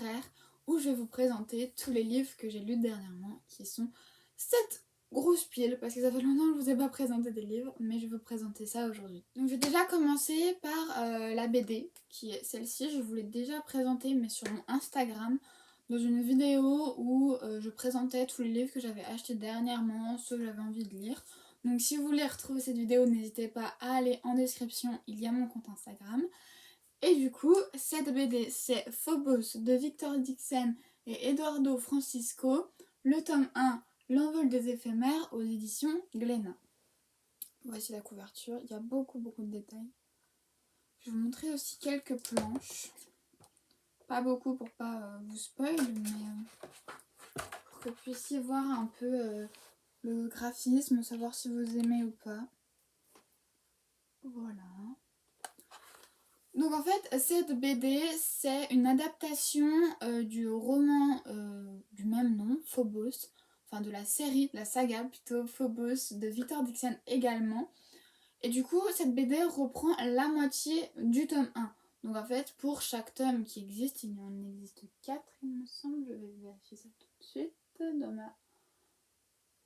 littéraire où je vais vous présenter tous les livres que j'ai lus dernièrement, qui sont 7 grosses piles, parce que ça fait longtemps que je vous ai pas présenté des livres, mais je vais vous présenter ça aujourd'hui. Donc je vais déjà commencer par la BD, qui est celle-ci, je vous l'ai déjà présentée, mais sur mon Instagram, dans une vidéo où je présentais tous les livres que j'avais achetés dernièrement, ceux que j'avais envie de lire. Donc si vous voulez retrouver cette vidéo, n'hésitez pas à aller en description, il y a mon compte Instagram. Et du coup, cette BD, c'est Phobos de Victor Dixon et Eduardo Francisco, le tome 1, L'envol des éphémères, aux éditions Glénat. Voici la couverture, il y a beaucoup de détails. Je vais vous montrer aussi quelques planches. Pas beaucoup pour pas vous spoil, mais pour que vous puissiez voir un peu le graphisme, savoir si vous aimez ou pas. Voilà. Donc en fait, cette BD, c'est une adaptation du roman du même nom, Phobos, enfin de la série, la saga plutôt, Phobos, de Victor Dixon également. Et du coup, cette BD reprend la moitié du tome 1. Donc en fait, pour chaque tome qui existe, il en existe 4 il me semble, je vais vérifier ça tout de suite. Dans ma...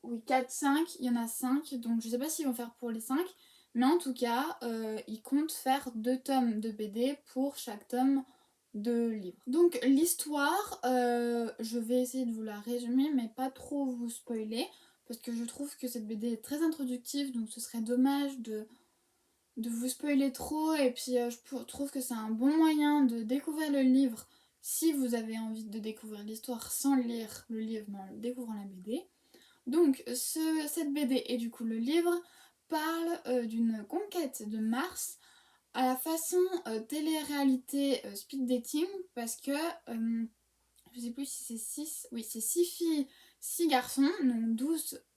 Oui, 4, 5, il y en a 5, donc je sais pas s'ils vont faire pour les 5. Mais en tout cas, ils comptent faire 2 tomes de BD pour chaque tome de livre. Donc l'histoire, je vais essayer de vous la résumer, mais pas trop vous spoiler, parce que je trouve que cette BD est très introductive, donc ce serait dommage de vous spoiler trop. Et puis je trouve que c'est un bon moyen de découvrir le livre si vous avez envie de découvrir l'histoire sans lire le livre, mais en découvrant la BD. Donc cette BD et du coup le livre parle d'une conquête de Mars à la façon télé-réalité speed dating, parce que je sais plus si c'est 6, oui c'est 6 filles, 6 garçons, donc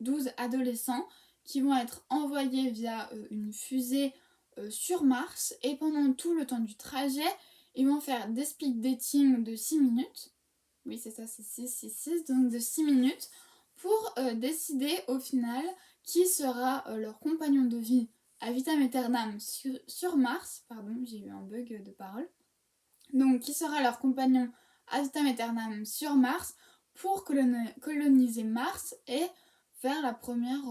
12 adolescents qui vont être envoyés via une fusée sur Mars, et pendant tout le temps du trajet ils vont faire des speed dating de 6 minutes, oui c'est ça, c'est 6, donc de 6 minutes, pour décider au final qui sera leur compagnon de vie à vitam aeternam sur Mars. Pardon, j'ai eu un bug de parole. Donc qui sera leur compagnon à vitam aeternam sur Mars pour coloniser Mars et faire la première,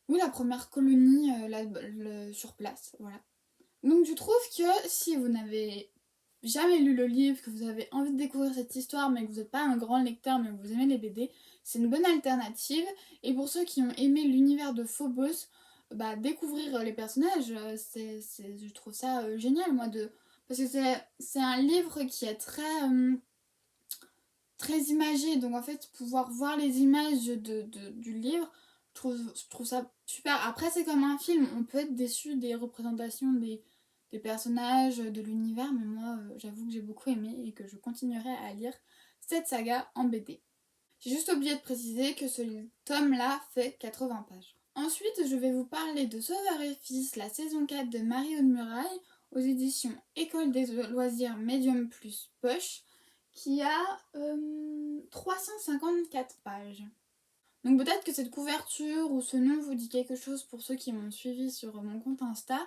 la première colonie sur place. Voilà. Donc je trouve que si vous n'avez jamais lu le livre, que vous avez envie de découvrir cette histoire mais que vous n'êtes pas un grand lecteur mais que vous aimez les BD, c'est une bonne alternative. Et pour ceux qui ont aimé l'univers de Phobos, bah, découvrir les personnages, je trouve ça génial moi, parce que c'est un livre qui est très imagé, donc en fait pouvoir voir les images du livre, je trouve ça super. Après c'est comme un film, on peut être déçu des représentations des personnages, de l'univers, mais moi j'avoue que j'ai beaucoup aimé et que je continuerai à lire cette saga en BD. J'ai juste oublié de préciser que ce tome-là fait 80 pages. Ensuite, je vais vous parler de Sauveur et Fils, la saison 4 de Marie-Aude Muraille, aux éditions École des loisirs Medium plus Poche, qui a 354 pages. Donc peut-être que cette couverture ou ce nom vous dit quelque chose pour ceux qui m'ont suivi sur mon compte Insta,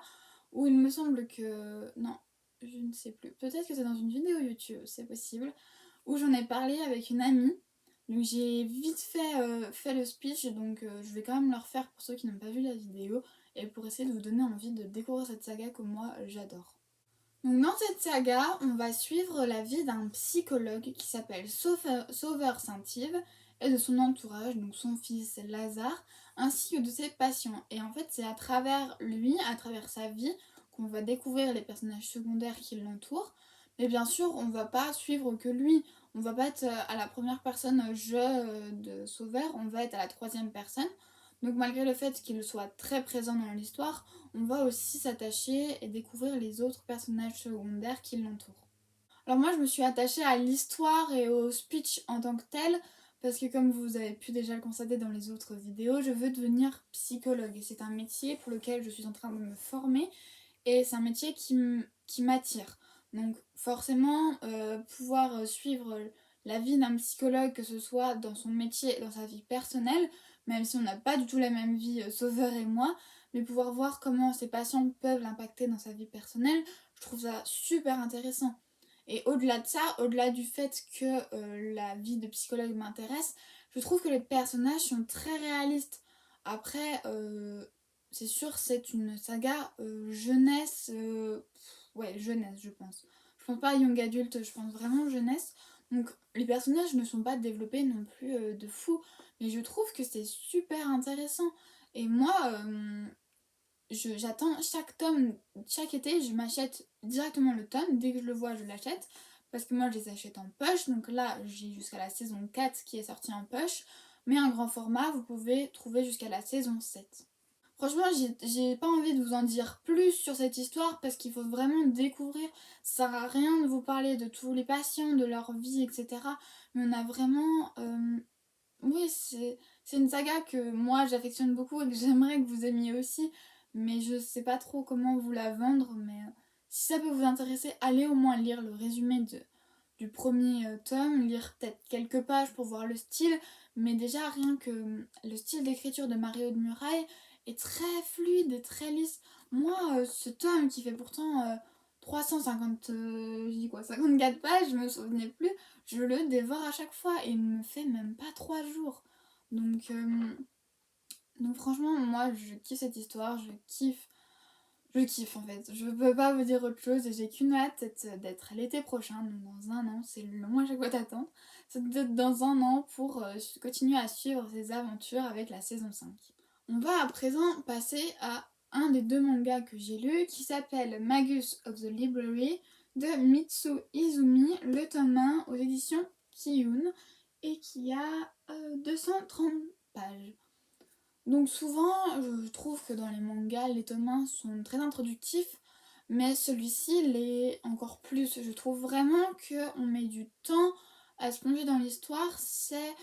où il me semble que... Non, je ne sais plus. Peut-être que c'est dans une vidéo YouTube, c'est possible, où j'en ai parlé avec une amie. Donc j'ai vite fait le speech, donc je vais quand même le refaire pour ceux qui n'ont pas vu la vidéo et pour essayer de vous donner envie de découvrir cette saga que moi j'adore. Donc dans cette saga, on va suivre la vie d'un psychologue qui s'appelle Sauveur Saint-Yves et de son entourage, donc son fils Lazare, ainsi que de ses patients. Et en fait, c'est à travers lui, à travers sa vie, qu'on va découvrir les personnages secondaires qui l'entourent. Mais bien sûr, on va pas suivre que lui. On va pas être à la première personne je de Sauveur, on va être à la troisième personne. Donc malgré le fait qu'il soit très présent dans l'histoire, on va aussi s'attacher et découvrir les autres personnages secondaires qui l'entourent. Alors moi je me suis attachée à l'histoire et au speech en tant que tel, parce que comme vous avez pu déjà le constater dans les autres vidéos, je veux devenir psychologue et c'est un métier pour lequel je suis en train de me former et c'est un métier qui m'attire. Donc forcément pouvoir suivre la vie d'un psychologue, que ce soit dans son métier et dans sa vie personnelle, même si on n'a pas du tout la même vie, Sauveur et moi, mais pouvoir voir comment ses patients peuvent l'impacter dans sa vie personnelle, je trouve ça super intéressant. Et au-delà de ça, au-delà du fait que la vie de psychologue m'intéresse, je trouve que les personnages sont très réalistes. Après, c'est sûr, c'est une saga jeunesse, ouais, jeunesse, je pense. Je pense pas young adulte, je pense vraiment jeunesse. Donc les personnages ne sont pas développés non plus de fou, mais je trouve que c'est super intéressant. Et moi, j'attends chaque tome, chaque été, je m'achète directement le tome. Dès que je le vois, je l'achète. Parce que moi, je les achète en poche. Donc là, j'ai jusqu'à la saison 4 qui est sortie en poche. Mais un grand format, vous pouvez trouver jusqu'à la saison 7. Franchement, j'ai pas envie de vous en dire plus sur cette histoire parce qu'il faut vraiment découvrir. Ça sert à rien de vous parler de tous les patients, de leur vie, etc. Mais on a vraiment... oui, c'est une saga que moi j'affectionne beaucoup et que j'aimerais que vous aimiez aussi. Mais je sais pas trop comment vous la vendre. Mais si ça peut vous intéresser, allez au moins lire le résumé du premier tome. Lire peut-être quelques pages pour voir le style. Mais déjà, rien que le style d'écriture de Mario de Muraille est très fluide et très lisse. Moi, ce tome qui fait pourtant 350, je dis quoi, 54 pages, je me souvenais plus, je le dévore à chaque fois et il me fait même pas 3 jours. Donc franchement, moi je kiffe cette histoire, je kiffe en fait. Je peux pas vous dire autre chose et j'ai qu'une hâte, c'est d'être l'été prochain, donc dans un an, c'est long à chaque fois d'attendre, c'est d'être dans un an pour continuer à suivre ses aventures avec la saison 5. On va à présent passer à un des deux mangas que j'ai lu qui s'appelle Magus of the Library de Mitsu Izumi, le tome 1 aux éditions Kiyun et qui a 230 pages. Donc souvent, je trouve que dans les mangas, les tomes 1 sont très introductifs, mais celui-ci l'est encore plus. Je trouve vraiment qu'on met du temps à se plonger dans l'histoire. C'est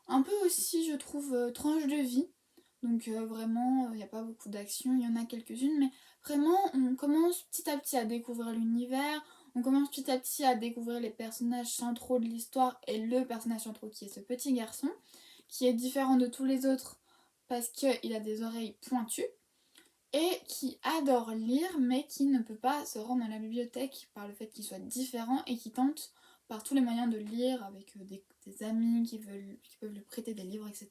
un peu aussi, je trouve, tranche de vie. Donc vraiment, il n'y a pas beaucoup d'action, il y en a quelques-unes, mais vraiment, on commence petit à petit à découvrir l'univers, on commence petit à petit à découvrir les personnages centraux de l'histoire et le personnage central qui est ce petit garçon, qui est différent de tous les autres parce qu'il a des oreilles pointues et qui adore lire mais qui ne peut pas se rendre à la bibliothèque par le fait qu'il soit différent et qui tente par tous les moyens de lire avec des amis qui peuvent lui prêter des livres, etc.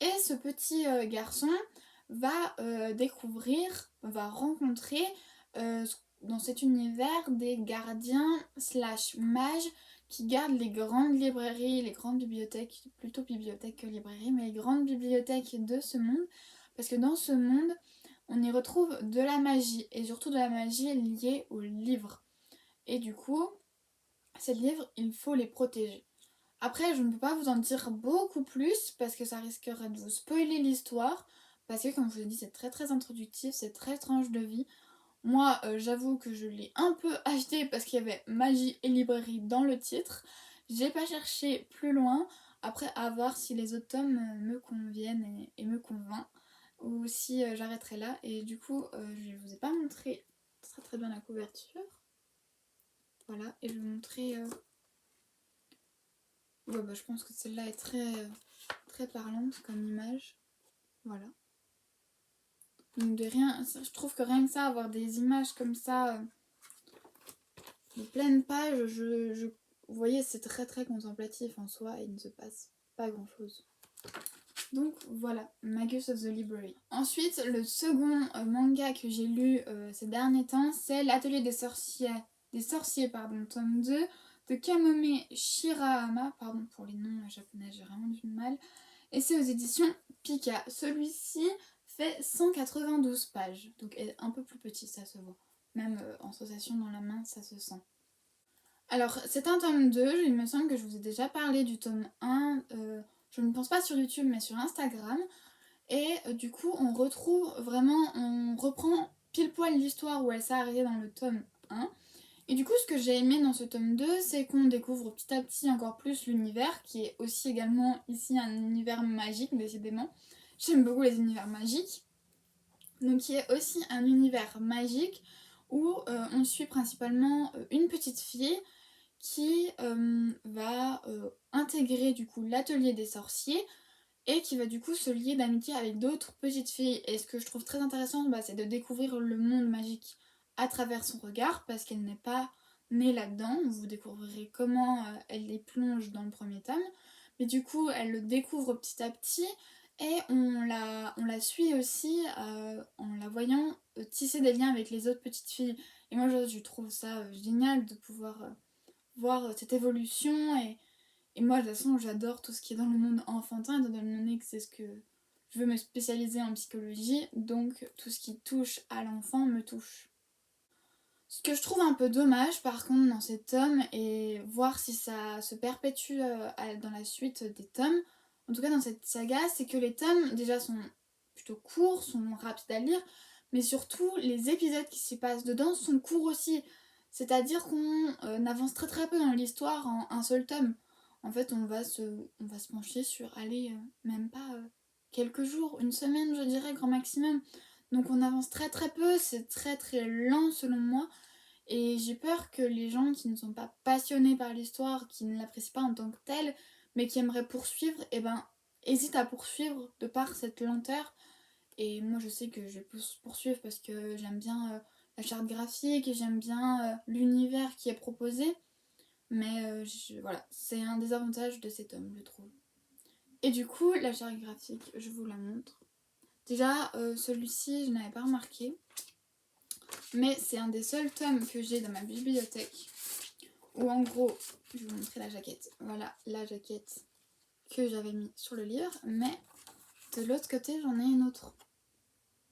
Et ce petit garçon va va rencontrer dans cet univers des gardiens slash mages qui gardent les grandes librairies, les grandes bibliothèques, plutôt bibliothèques que librairies, mais les grandes bibliothèques de ce monde. Parce que dans ce monde, on y retrouve de la magie, et surtout de la magie liée aux livres. Et du coup, ces livres, il faut les protéger. Après, je ne peux pas vous en dire beaucoup plus parce que ça risquerait de vous spoiler l'histoire. Parce que, comme je vous l'ai dit, c'est très très introductif, c'est très tranche de vie. Moi, j'avoue que je l'ai un peu acheté parce qu'il y avait magie et librairie dans le titre. J'ai pas cherché plus loin. Après, à voir si les autres tomes me conviennent et me convainquent. Ou si j'arrêterai là. Et du coup, je vous ai pas montré très très bien la couverture. Voilà, et je vais vous montrer. Ouais, bah, je pense que celle-là est très parlante comme image. Voilà. Donc de rien, je trouve que rien que ça, avoir des images comme ça, de pleine page, vous voyez, c'est très très contemplatif en soi et il ne se passe pas grand-chose. Donc voilà, Magus of the Library. Ensuite, le second manga que j'ai lu ces derniers temps, c'est L'Atelier des sorciers, tome 2 de Kamome Shirahama, pardon pour les noms japonais, j'ai vraiment du mal, et c'est aux éditions Pika. Celui-ci fait 192 pages, donc est un peu plus petit, ça se voit. Même en sensation dans la main, ça se sent. Alors, c'est un tome 2, il me semble que je vous ai déjà parlé du tome 1, je ne pense pas sur YouTube, mais sur Instagram. Et du coup, on reprend pile poil l'histoire où elle s'est arrêtée dans le tome 1. Et du coup, ce que j'ai aimé dans ce tome 2, c'est qu'on découvre petit à petit encore plus l'univers, qui est aussi également ici un univers magique, décidément. J'aime beaucoup les univers magiques. Donc, qui est aussi un univers magique où on suit principalement une petite fille qui va intégrer du coup l'atelier des sorciers et qui va du coup se lier d'amitié avec d'autres petites filles. Et ce que je trouve très intéressant, c'est de découvrir le monde magique à travers son regard, parce qu'elle n'est pas née là-dedans. Vous découvrirez comment elle les plonge dans le premier tome. Mais du coup, elle le découvre petit à petit et on la suit aussi en la voyant tisser des liens avec les autres petites filles. Et moi, je trouve ça génial de pouvoir voir cette évolution. Et moi, de toute façon, j'adore tout ce qui est dans le monde enfantin, étant donné que c'est ce que je veux me spécialiser en psychologie. Donc, tout ce qui touche à l'enfant me touche. Ce que je trouve un peu dommage par contre dans ces tomes, et voir si ça se perpétue dans la suite des tomes, en tout cas dans cette saga, c'est que les tomes déjà sont plutôt courts, sont rapides à lire, mais surtout les épisodes qui s'y passent dedans sont courts aussi. C'est-à-dire qu'on avance très très peu dans l'histoire en un seul tome. En fait, on va se pencher sur, allez, même pas quelques jours, une semaine je dirais, grand maximum. Donc on avance très très peu, c'est très très lent selon moi. Et j'ai peur que les gens qui ne sont pas passionnés par l'histoire, qui ne l'apprécient pas en tant que telle, mais qui aimeraient poursuivre, eh ben, hésitent à poursuivre de par cette lenteur. Et moi je sais que je vais poursuivre parce que j'aime bien la charte graphique, et j'aime bien l'univers qui est proposé. Mais voilà, c'est un des avantages de cet homme, je trouve. Et du coup, la charte graphique, je vous la montre. Déjà, celui-ci, je n'avais pas remarqué. Mais c'est un des seuls tomes que j'ai dans ma bibliothèque. Où en gros, je vais vous montrer la jaquette. Voilà la jaquette que j'avais mis sur le livre. Mais de l'autre côté, j'en ai une autre.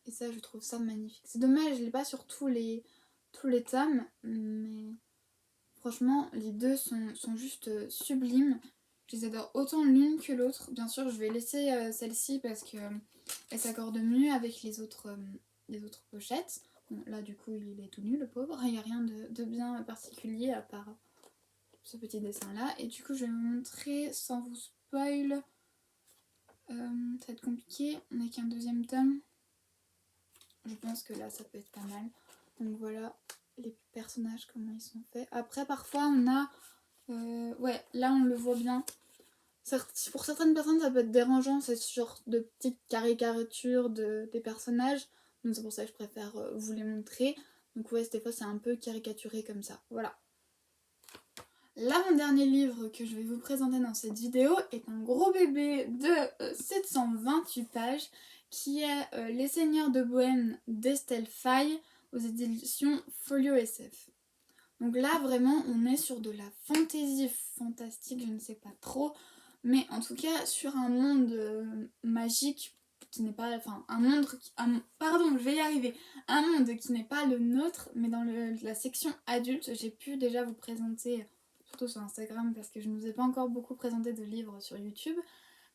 Et ça, je trouve ça magnifique. C'est dommage, je ne l'ai pas sur tous les tomes. Mais franchement, les deux sont juste sublimes. Je les adore autant l'une que l'autre. Bien sûr, je vais laisser celle-ci parce qu'elle s'accorde mieux avec les autres pochettes. Bon, là, du coup, il est tout nu, le pauvre. Il n'y a rien de bien particulier à part ce petit dessin-là. Et du coup, je vais vous montrer sans vous spoil. Ça va être compliqué. On n'a qu'un deuxième tome. Je pense que là, ça peut être pas mal. Donc voilà les personnages, comment ils sont faits. Après, parfois, on a... ouais, là, on le voit bien. Pour certaines personnes, ça peut être dérangeant, ce genre de petites caricatures des personnages. Donc c'est pour ça que je préfère vous les montrer. Donc ouais, des fois, c'est un peu caricaturé comme ça. Voilà. L'avant-dernier livre que je vais vous présenter dans cette vidéo est un gros bébé de 728 pages qui est Les Seigneurs de Bohême d'Estelle Faye aux éditions Folio SF. Donc là, vraiment, on est sur de la fantaisie fantastique, je ne sais pas trop, mais en tout cas sur un monde magique qui n'est pas... Enfin, un monde... pardon, je vais y arriver. Un monde qui n'est pas le nôtre, mais dans la section adulte, j'ai pu déjà vous présenter, surtout sur Instagram, parce que je ne vous ai pas encore beaucoup présenté de livres sur YouTube,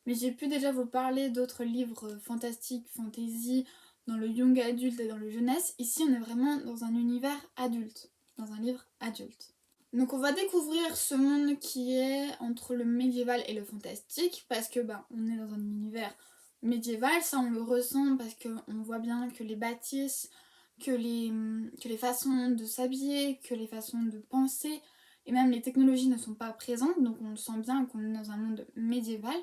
mais j'ai pu déjà vous parler d'autres livres fantastiques, fantasy, dans le young adulte et dans le jeunesse. Ici, on est vraiment dans un univers adulte, dans un livre adulte. Donc on va découvrir ce monde qui est entre le médiéval et le fantastique, parce que on est dans un univers médiéval, ça on le ressent parce qu'on voit bien que les bâtisses, que les façons de s'habiller, que les façons de penser, et même les technologies ne sont pas présentes, donc on sent bien qu'on est dans un monde médiéval,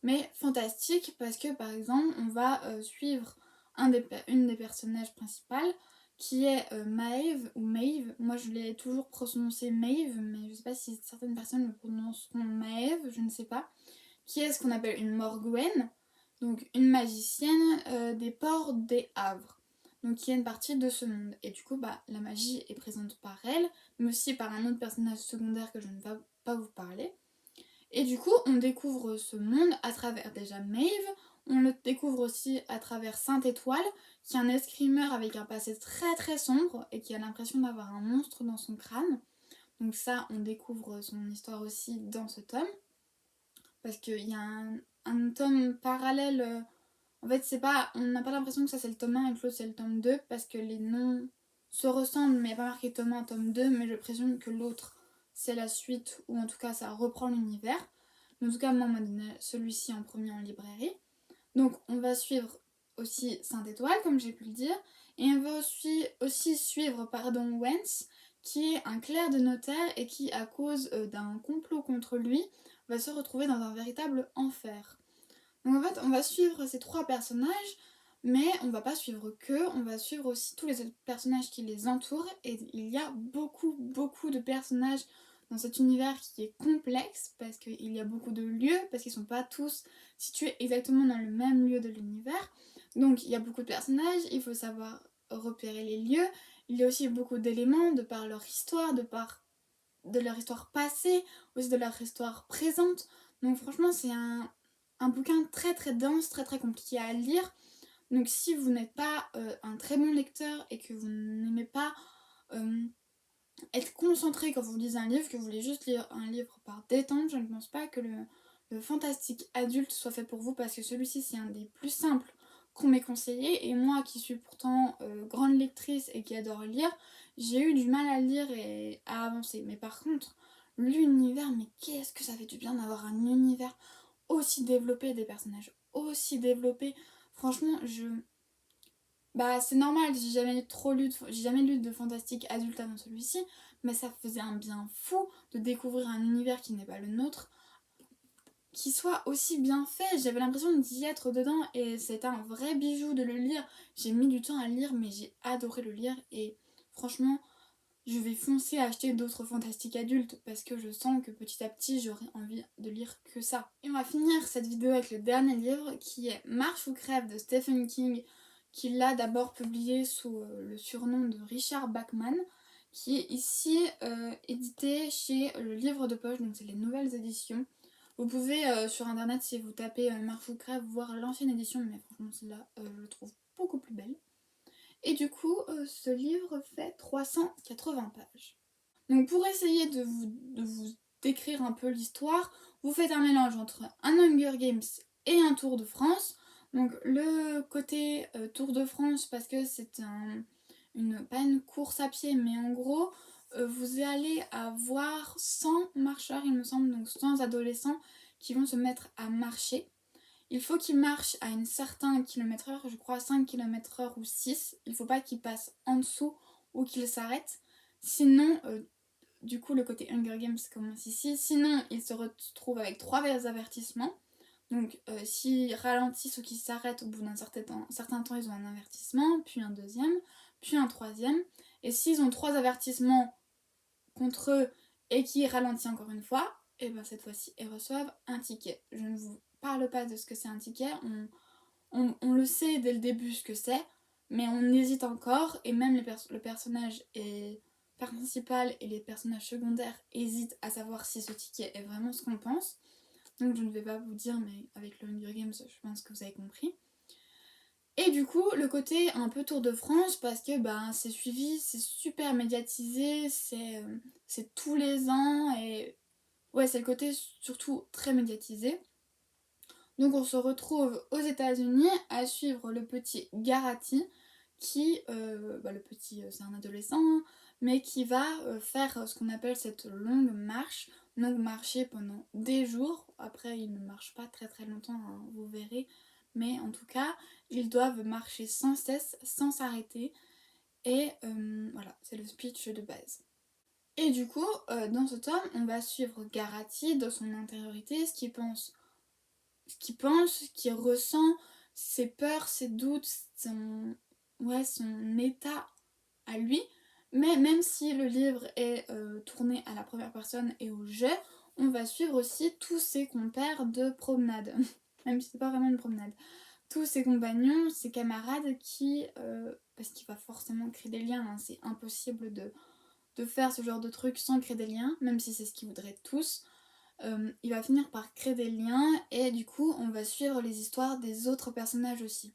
mais fantastique parce que par exemple on va suivre une des personnages principales, qui est Maeve ou Maeve. Moi je l'ai toujours prononcé Maeve, mais je sais pas si certaines personnes le prononceront Maeve, je ne sais pas. Qui est ce qu'on appelle une Morgwen, donc une magicienne des ports des Havres, donc qui est une partie de ce monde. Et du coup la magie est présente par elle, mais aussi par un autre personnage secondaire que je ne vais pas vous parler. Et du coup on découvre ce monde à travers déjà Maeve. On le découvre aussi à travers Sainte-Étoile, qui est un escrimeur avec un passé très très sombre et qui a l'impression d'avoir un monstre dans son crâne. Donc ça, on découvre son histoire aussi dans ce tome. Parce qu'il y a un tome parallèle. En fait, c'est pas, on n'a pas l'impression que ça c'est le tome 1 et que l'autre c'est le tome 2, parce que les noms se ressemblent, mais il n'y a pas marqué tome 1, tome 2, mais je présume que l'autre c'est la suite, ou en tout cas ça reprend l'univers. En tout cas, moi on m'a donné celui-ci en premier en librairie. Donc on va suivre aussi Sainte-Étoile, comme j'ai pu le dire, et on va aussi suivre Wens, qui est un clerc de notaire et qui, à cause d'un complot contre lui, va se retrouver dans un véritable enfer. Donc en fait, on va suivre ces trois personnages, Mais on va pas suivre que, on va suivre aussi tous les autres personnages qui les entourent. Et il y a beaucoup de personnages dans cet univers qui est complexe parce qu'il y a beaucoup de lieux, parce qu'ils sont pas tous situés exactement dans le même lieu de l'univers. Donc il y a beaucoup de personnages, il faut savoir repérer les lieux. Il y a aussi beaucoup d'éléments de par leur histoire, de leur histoire passée, aussi de leur histoire présente. Donc franchement c'est un bouquin très dense, très compliqué à lire. Donc si vous n'êtes pas un très bon lecteur et que vous n'aimez pas être concentré quand vous lisez un livre, que vous voulez juste lire un livre par détente, je ne pense pas que le fantastique adulte soit fait pour vous parce que celui-ci c'est un des plus simples qu'on m'ait conseillé et moi qui suis pourtant grande lectrice et qui adore lire, j'ai eu du mal à lire et à avancer. Mais par contre, l'univers, mais qu'est-ce que ça fait du bien d'avoir un univers aussi développé, des personnages aussi développés. Franchement, bah c'est normal, j'ai jamais lu de fantastique adulte avant celui-ci, mais ça faisait un bien fou de découvrir un univers qui n'est pas le nôtre, qui soit aussi bien fait. J'avais l'impression d'y être dedans et c'était un vrai bijou de le lire. J'ai mis du temps à le lire, mais j'ai adoré le lire et franchement, je vais foncer à acheter d'autres fantastiques adultes parce que je sens que petit à petit j'aurai envie de lire que ça. Et on va finir cette vidéo avec le dernier livre qui est Marche ou crève de Stephen King, qui l'a d'abord publié sous le surnom de Richard Bachman, qui est ici édité chez le Livre de Poche, donc c'est les nouvelles éditions. Vous pouvez sur internet, si vous tapez Marche ou crève, voir l'ancienne édition, mais franchement celle-là je le trouve beaucoup plus belle. Et du coup, ce livre fait 380 pages. Donc pour essayer de vous décrire un peu l'histoire, vous faites un mélange entre un Hunger Games et un Tour de France. Donc le côté Tour de France, parce que c'est pas une course à pied, mais en gros, vous allez avoir 100 marcheurs, il me semble, donc 100 adolescents qui vont se mettre à marcher. Il faut qu'il marche à un certain kilomètre-heure, je crois 5 km/h ou 6. Il ne faut pas qu'il passe en dessous ou qu'il s'arrête. Sinon, du coup, le côté Hunger Games commence ici. Sinon, il se retrouve avec 3 avertissements. Donc, s'ils ralentissent ou qu'ils s'arrêtent au bout d'un certain temps, ils ont un avertissement, puis un deuxième, puis un troisième. Et s'ils ont 3 avertissements contre eux et qu'ils ralentissent encore une fois, et bien cette fois-ci, ils reçoivent un ticket. Je ne vous parle pas de ce que c'est un ticket, on le sait dès le début ce que c'est, mais on hésite encore, et même le personnage principal et les personnages secondaires hésitent à savoir si ce ticket est vraiment ce qu'on pense. Donc je ne vais pas vous dire, mais avec le Hunger Games, je pense que vous avez compris. Et du coup, le côté un peu Tour de France, parce que c'est suivi, c'est super médiatisé, c'est tous les ans, et ouais, c'est le côté surtout très médiatisé. Donc on se retrouve aux États-Unis à suivre le petit Garati, qui, le petit, c'est un adolescent, hein, mais qui va faire ce qu'on appelle cette longue marche, donc marcher pendant des jours. Après, il ne marche pas très longtemps, hein, vous verrez, mais en tout cas, ils doivent marcher sans cesse, sans s'arrêter, et voilà, c'est le speech de base. Et du coup, dans ce tome, on va suivre Garati dans son intériorité, ce qu'il pense, ce qu'il ressent, ses peurs, ses doutes, son état à lui. Mais même si le livre est tourné à la première personne et au jeu, on va suivre aussi tous ses compères de promenade. Même si c'est pas vraiment une promenade. Tous ses compagnons, ses camarades qui... parce qu'il va forcément créer des liens, hein, c'est impossible de faire ce genre de truc sans créer des liens, même si c'est ce qu'ils voudraient tous. Il va finir par créer des liens et du coup on va suivre les histoires des autres personnages aussi.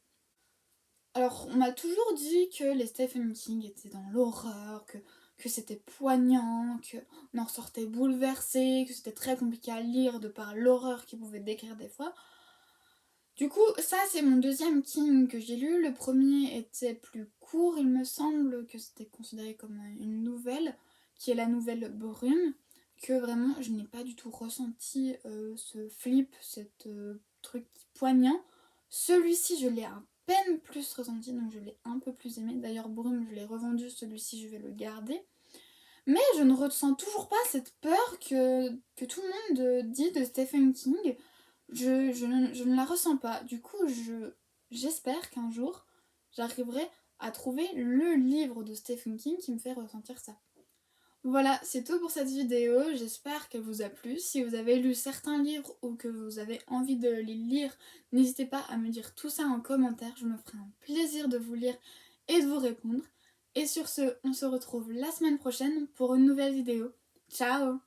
Alors on m'a toujours dit que les Stephen King étaient dans l'horreur, que c'était poignant, qu'on en ressortait bouleversé, que c'était très compliqué à lire de par l'horreur qu'il pouvait décrire des fois. Du coup, ça c'est mon deuxième King que j'ai lu. Le premier était plus court, il me semble que c'était considéré comme une nouvelle, qui est la nouvelle Brume, que vraiment je n'ai pas du tout ressenti ce flip, cette truc poignant. Celui-ci je l'ai à peine plus ressenti, donc je l'ai un peu plus aimé. D'ailleurs Brume je l'ai revendu, celui-ci je vais le garder. Mais je ne ressens toujours pas cette peur que tout le monde dit de Stephen King. Je ne la ressens pas. Du coup, j'espère qu'un jour, j'arriverai à trouver le livre de Stephen King qui me fait ressentir ça. Voilà, c'est tout pour cette vidéo, j'espère qu'elle vous a plu. Si vous avez lu certains livres ou que vous avez envie de les lire, n'hésitez pas à me dire tout ça en commentaire, je me ferai un plaisir de vous lire et de vous répondre. Et sur ce, on se retrouve la semaine prochaine pour une nouvelle vidéo. Ciao!